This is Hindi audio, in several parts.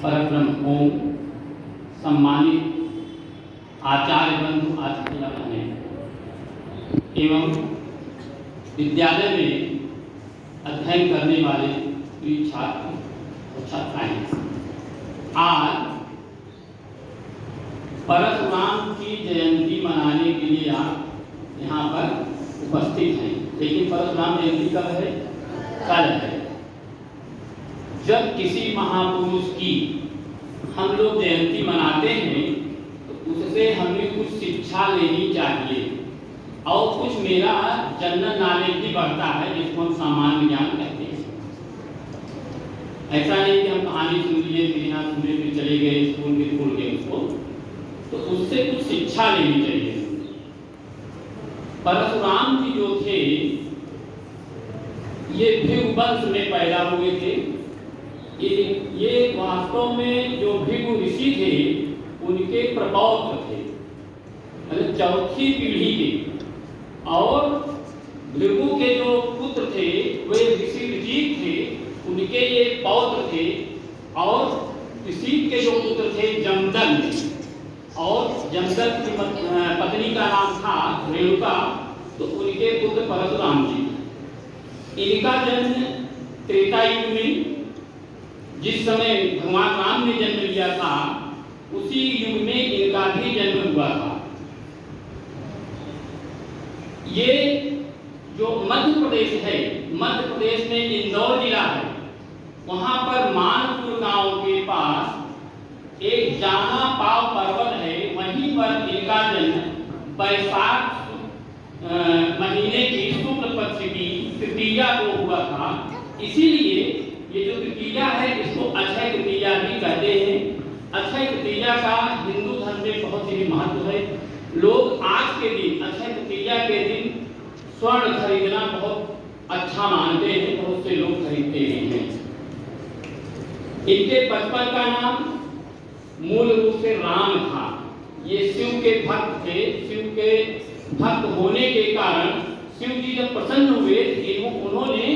परब्रह्म ओम सम्मानित आचार्य बंधु आचार्य बने एवं विद्यालय में अध्ययन करने वाले प्रिय छात्र और छात्राएं, आज परशुराम की जयंती मनाने के लिए आप यहाँ पर उपस्थित हैं। लेकिन परशुराम जयंती कब है? कल है। जब किसी महापुरुष की हम लोग जयंती मनाते हैं तो उससे हमें कुछ शिक्षा लेनी चाहिए और कुछ मेरा जनरल नॉलेज भी बढ़ता है, जिसको हम सामान्य ज्ञान कहते हैं। ऐसा नहीं कि हम कहानी सुन लिए फिर यहाँ सुने फिर चले गए स्कूल में भूल गए उसको, तो उससे कुछ शिक्षा लेनी चाहिए। परशुराम जी जो थे ये भृगु वंश में पैदा हुए थे। ये वास्तव में जो भृगु ऋषि थे उनके प्रपौत्र थे, मतलब चौथी पीढ़ी के। और भृगु के जो पुत्र थे वे ऋषि ऋषिक थे, उनके ये पौत्र थे। और ऋषि के जो पुत्र थे जमदग्नि, और जमदग्नि की पत्नी का नाम था रेणुका, तो उनके पुत्र परशुराम जी। इनका जन्म त्रेता युग में, जिस समय भगवान राम ने जन्म लिया था उसी युग में इनका भी जन्म हुआ था। ये जो मध्य प्रदेश है, मध्य प्रदेश में इंदौर जिला है, वहां पर मानपुर गांव के पास एक जाना पाव पर्वत है, वहीं पर इनका जन्म वैशाख महीने की शुक्ल पक्ष की तृतीया को हुआ था। इसीलिए ये जो तृतीया है इसको अक्षय तृतीया भी कहते हैं। अक्षय तृतीया का हिंदू धर्म में बहुत ही महत्व है। लोग आज के दिन अक्षय तृतीया के दिन स्वर्ण खरीदना बहुत अच्छा मानते हैं, बहुत से लोग खरीदते हैं। इनके बचपन का नाम मूल रूप से राम था। ये शिव के भक्त थे। शिव के भक्त होने के कारण शिव जी जब प्रसन्न हुए उन्होंने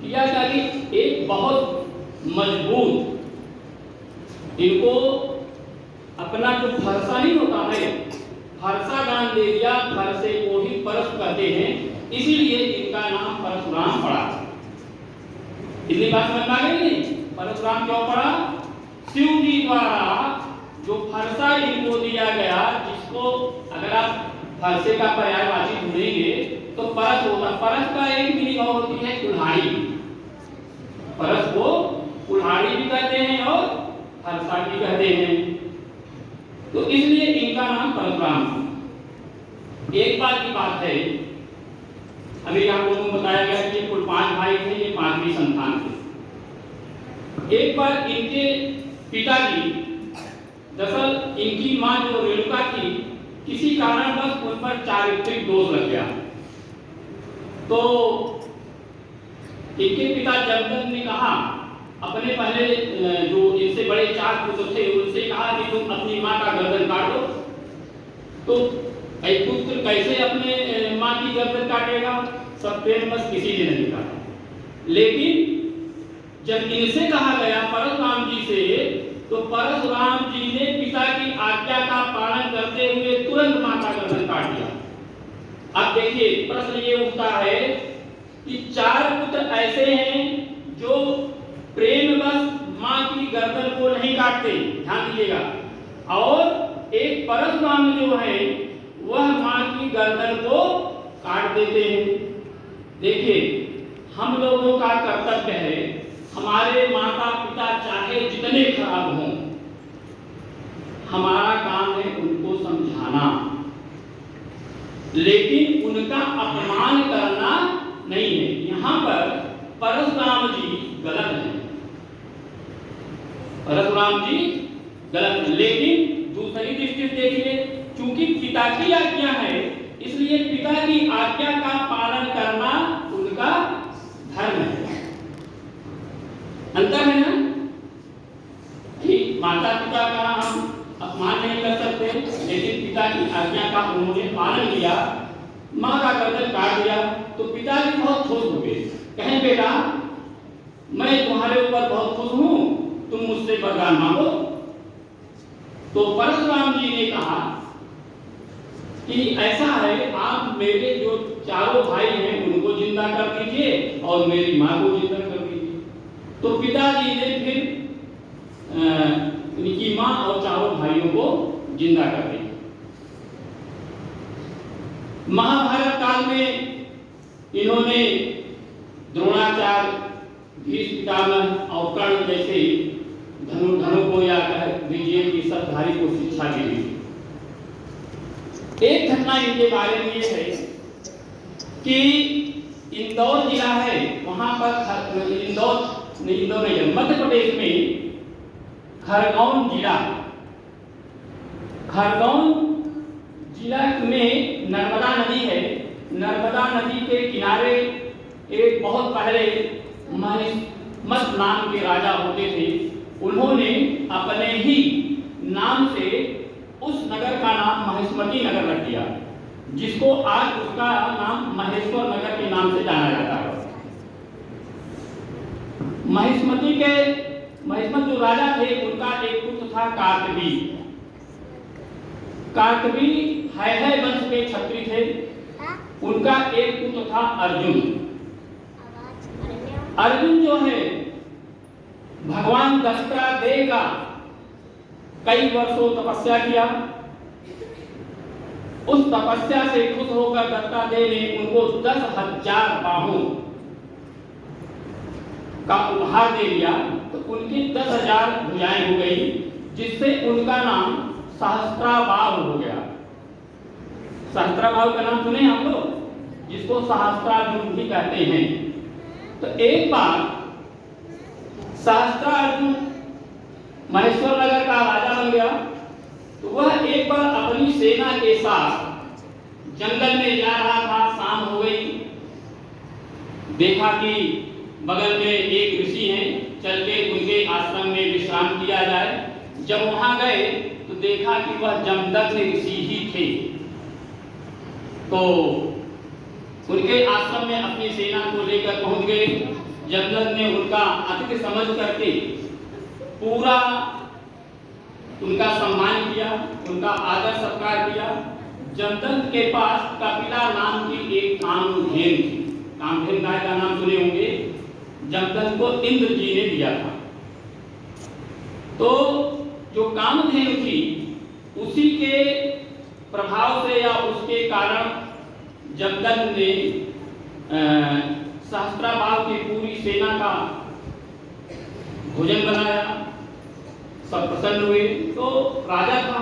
किया था कि एक बहुत मजबूत, इनको अपना जो फरसा नहीं होता है, फरसा दान दे दिया। फरसे को ही परश कहते हैं, इसीलिए इनका नाम परशुराम पड़ा। इतनी बात समझ में आ गई नहीं? परशुराम क्यों पड़ा? शिव जी द्वारा जो फरसा इनको दिया गया, जिसको अगर आप फरसे का पर्यायवाची ढूंढेंगे तो परस होता। परस का एक मीनिंग और होती है कुल्हाड़ी। परस को कुल्हाड़ी भी कहते हैं और फरसा भी कहते हैं, तो इसलिए इनका नाम परशुराम। एक बात की बात है, अभी आप लोगों को बताया गया कि कुल 5 भाई थे, ये 5वीं संतान थे। एक बार इनके पिताजी, दरअसल इनकी मां जो रेणुका थी, किसी कारणवश उन पर चारित्रिक दोष लग गया। तो इनके पिता जमदग्नि ने कहा, अपने पहले जो इनसे बड़े 4 पुत्र थे उनसे कहा कि तुम अपनी मां का गर्दन काटो। तो एक पुत्र कैसे अपने मां की गर्दन काटेगा? सब प्रेम बस किसी ने नहीं काटा। लेकिन जब इनसे कहा गया परशुराम जी से, तो परशुराम जी ने पिता की आज्ञा का पालन करते हुए तुरंत मां का गर्दन काट दिया। अब देखिए प्रश्न ये उठता है कि 4 पुत्र ऐसे हैं जो प्रेमवश मां की गर्दन को नहीं काटते, ध्यान दीजिएगा, और एक परशुराम जो है वह मां की गर्दन को काट देते हैं। देखिए हम लोगों का कर्तव्य है, हमारे माता पिता चाहे जितने खराब हों, हमारा काम है उनको समझाना, लेकिन उनका अपमान करना नहीं है। यहाँ पर परशुराम जी गलत हैं, परशुराम जी गलत हैं। लेकिन दूसरी दृष्टि से देखिए, चूंकि पिता की आज्ञा है इसलिए पिता की आज्ञा का पालन करना उनका धर्म है। अंतर है ना कि माता पिता का हम अपमान नहीं कर सकते, लेकिन पिता की आज्ञा का उन्होंने पालन किया, मां का गर्दन काट दिया, तो पिताजी बहुत खुश हो गए। कहें बेटा मैं तुम्हारे ऊपर बहुत खुश हूं, तुम मुझसे वरदान मांगो। तो परशुराम जी ने कहा कि ऐसा है, आप मेरे जो चारों भाई हैं उनको जिंदा कर दीजिए और मेरी माँ को जिंदा कर दीजिए। तो पिताजी ने फिर उनकी माँ और चारों भाइयों को जिंदा कर दिया। महाभारत काल में इन्होंने द्रोणाचार्य, भीष्म पितामह और कर्ण जैसे धनुर्धरों को या विजय की शब्दधारी को शिक्षा दी। एक घटना इनके बारे में ये है कि इंदौर जिला है, वहां पर इंदौर नहीं, मध्य प्रदेश में खरगोन जिला में नर्मदा नदी है। नर्मदा नदी के किनारे एक बहुत पहले महिष्मत नाम के राजा होते थे। उन्होंने अपने ही नाम से उस नगर का नाम महिष्मती नगर रख दिया, जिसको आज उसका नाम महेश्वर नगर के नाम से जाना जाता है। महिष्मत जो राजा थे उनका एक पुत्र था कार्तवी। कार्तवी है वंश के क्षत्रिय थे। उनका एक पुत्र था अर्जुन। अर्जुन जो है भगवान दत्तात्रेय का कई वर्षों तपस्या किया। उस तपस्या से खुश होकर दत्तात्रेय ने उनको 10,000 बाहों का उपहार दे दिया। तो उनकी 10,000 भुजाएं हो गई, जिससे उनका नाम सहस्त्राबाहु हो गया। सहस्त्राबाहु का नाम सुने हम लोग, जिसको सहस्त्रार्जुन भी कहते हैं। तो एक बार सहस्त्रार्जुन महेश्वर नगर का राजा बन गया। तो वह एक बार अपनी सेना के साथ जंगल में जा रहा था। शाम हो गई, देखा कि बगल में एक ऋषि हैं, चल के उनके आश्रम में विश्राम किया जाए। जब वहां गए तो देखा कि वह जमदग्नि ऋषि ही थे। तो उनके आश्रम में अपनी सेना को लेकर पहुंच गए। जमदग्नि ने उनका अतिथि समझ करके पूरा उनका सम्मान किया, उनका आदर सत्कार किया। जमदग्नि के पास कपिला नाम की एक कामधेनु थी। कामधेनु गाय का नाम सुने होंगे। जमदग्नि को इंद्र जी ने दिया था। तो जो कामधेनु थी, उसी के प्रभाव से या उसके कारण जमदग्नि ने सहस्त्राबाहु की पूरी सेना का भोजन बनाया। सब प्रसन्न हुए। तो राजा था,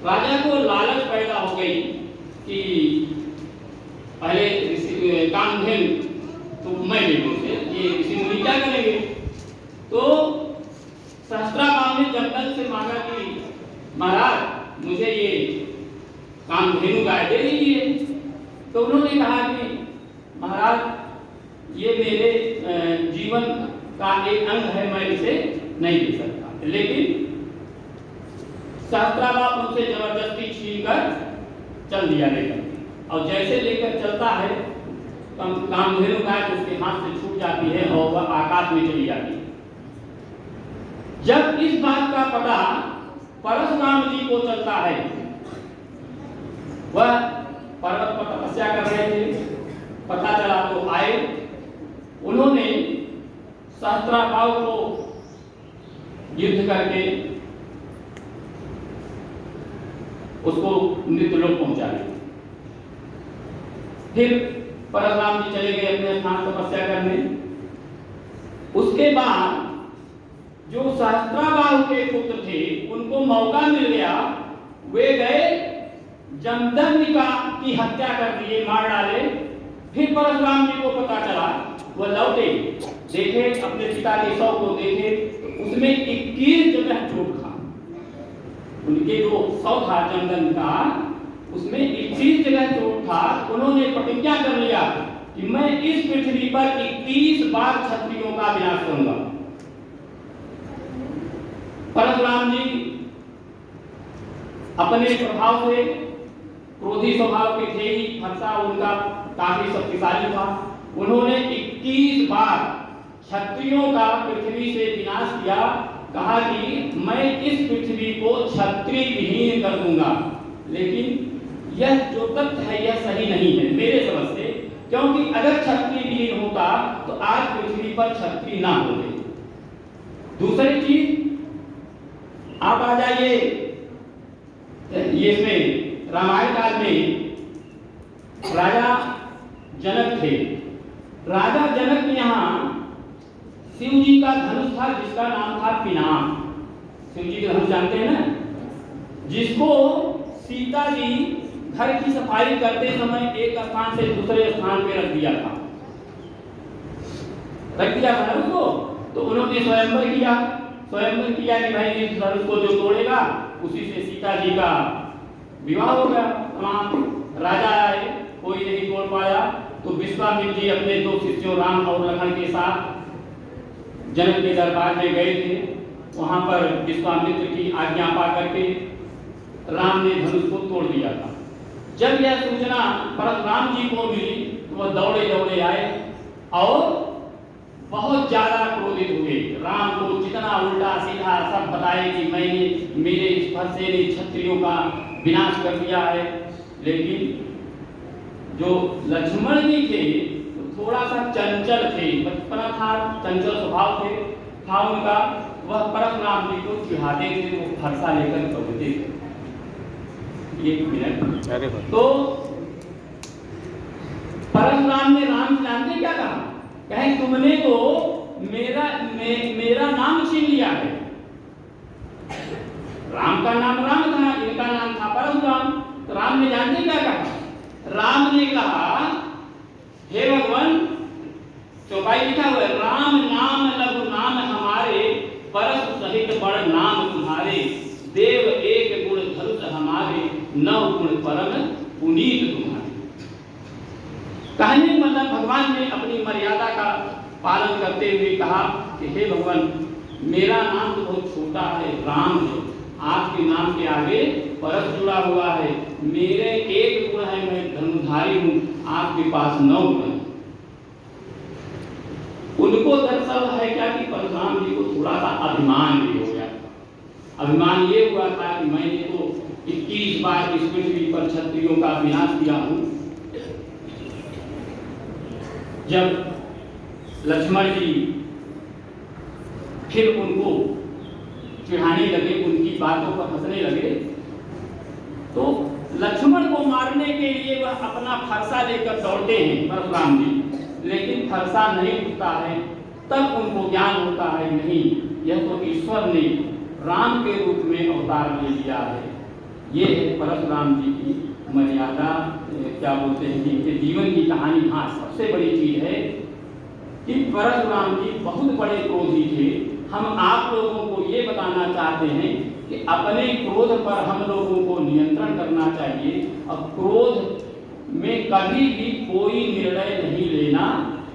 राजा को लालच पैदा हो गई कि पहले कामधेनु तो मैं ले लूं, ये ऋषि मुनि क्या करेंगे। तो सहस्त्राबाहु ने जमदग्नि से मांगा कि महाराज मुझे ये कामधेनु गाय दे दीजिए। तो उन्होंने कहा कि महाराज ये मेरे जीवन का एक अंग है, मैं इसे नहीं दे सकता। लेकिन सहस्त्राबाहु उनसे जबरदस्ती छीन कर चल दिया लेकर। और जैसे लेकर चलता है कामधेनु गाय उसके हाथ से छूट जाती है और वह आकाश में चली जाती है। जब इस बात का पता परशुराम जी को चलता है, वह पर्वत पर तपस्या कर रहे थे, पता चला तो आए। उन्होंने सहस्त्राबाहु को युद्ध करके उसको मृत्युलोक पहुंचा दिया। फिर परशुराम जी चले गए अपने स्थान तपस्या करने। उसके बाद जो सहस्त्राबाहु के पुत्र थे उनको मौका मिल गया, वे गए जमदग्नि की हत्या कर दिए, मार डाले। फिर परशुराम जी को पता चला, वह लौटे, देखे अपने पिता के शव को देखे, उसमें 21 जगह चोट था। उनके जो शव था जमदग्नि का, उसमें 21 जगह चोट था। उन्होंने प्रतिज्ञा कर लिया कि मैं इस पृथ्वी पर 21 बार क्षत्रियों का विनाश करूंगा। परशुराम जी अपने प्रभाव से क्रोधी स्वभाव के थे ही, हर्षा उनका काफी शक्तिशाली था। उन्होंने 21 बार क्षत्रियों का पृथ्वी से विनाश किया, कहा कि मैं इस पृथ्वी को क्षत्रिय विहीन कर दूंगा। लेकिन यह जो तथ्य है यह सही नहीं है मेरे समझ से, क्योंकि अगर क्षत्रिय विहीन होता तो आज पृथ्वी पर क्षत्रिय ना होते। दूसरी चीज आप आ जाइए, ये इसमें रामायण काल में राजा जनक थे। राजा जनक के यहाँ शिव जी का धनुष था जिसका नाम था पिनाक। शिव जी के धनुष जानते हैं ना, जिसको सीता जी घर की सफाई करते समय एक स्थान से दूसरे स्थान पे रख दिया था ना उसको। तो उन्होंने स्वयंवर किया कि भाई इस धनुष को जो तोड़ेगा उसी से सीता जी का विवाह हो गया। तमाम राजा आए, कोई नहीं तोड़ पाया, तो विश्वामित्र जी अपने 2 शिष्यों राम और लखन के साथ जनक के दरबार में गए थे। वहां पर विश्वामित्र की आज्ञा पा करके राम ने धनुष को तोड़ दिया था। जब यह सूचना परशुराम जी को मिली तो वह दौड़े दौड़े आए और बहुत ज्यादा क्रोधित हुए। राम को जितना उल्टा सीधा सब बताए कि मैंने मेरे इस फरसे ने क्षत्रियों का विनाश कर दिया है। लेकिन जो लक्ष्मण जी थे थोड़ा सा चंचल थे, बचपना था, चंचल स्वभाव था उनका। वह परशुराम जी को चिढ़ाते थे, वो फरसा लेकर दौड़ते थे। एक मिनट, तो परशुराम ने राम जानते क्या कहा? कहे तुमने तो मेरा नाम छीन लिया है। राम का नाम राम था, इनका नाम था परशुराम। तो राम ने जानते क्या कहा? राम ने कहा हे भगवान, चौपाई लिखा हुआ है, राम नाम लघु नाम हमारे, परस सहित बड़ नाम तुम्हारे, देव एक गुण धनुष हमारे, नव गुण परम पुनीत तुम्हारे। कहने मतलब भगवान ने अपनी मर्यादा का पालन करते हुए कहा कि हे भगवान, मेरा नाम तो बहुत छोटा है, राम है, आपके नाम के आगे परस जुड़ा हुआ है। मेरे एक गुण है, मैं धनुधारी हूं, आपके पास 9 गुण है। उनको दरअसल है क्या कि परशुराम जी को थोड़ा सा अभिमान भी हो गया। अभिमान ये हुआ था कि मैंने तो 21 बार इस पृथ्वी पर क्षत्रियों का विनाश किया हूं। जब लक्ष्मण जी फिर उनको चिढ़ाने लगे, उनकी बातों पर हंसने लगे, तो लक्ष्मण को मारने के लिए वह अपना फरसा लेकर दौड़ते हैं परशुराम जी, लेकिन फरसा नहीं उठता है। तब उनको ज्ञान होता है नहीं, यह तो ईश्वर ने राम के रूप में अवतार ले लिया है। ये है परशुराम जी की मर्यादा, क्या बोलते हैं कि इनके जीवन की कहानी। हाँ, सबसे बड़ी चीज है कि परशुराम जी बहुत बड़े क्रोधी थे। हम आप लोगों को ये बताना चाहते हैं कि अपने क्रोध पर हम लोगों को नियंत्रण करना चाहिए और क्रोध में कभी भी कोई निर्णय नहीं लेना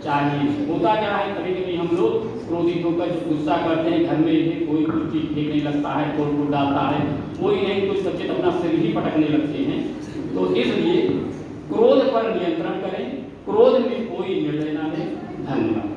चाहिए। होता क्या है, कभी कभी हम लोग क्रोधित होकर गुस्सा करते हैं, घर में ही कोई कुछ चीज फेंकने लगता है, तोड़ फूट डालता है, कोई नहीं कुछ सच्चे तो अपना सिर ही पटकने लगते हैं। तो इसलिए क्रोध पर नियंत्रण करें, क्रोध में कोई निर्णय ना लें। धन्यवाद।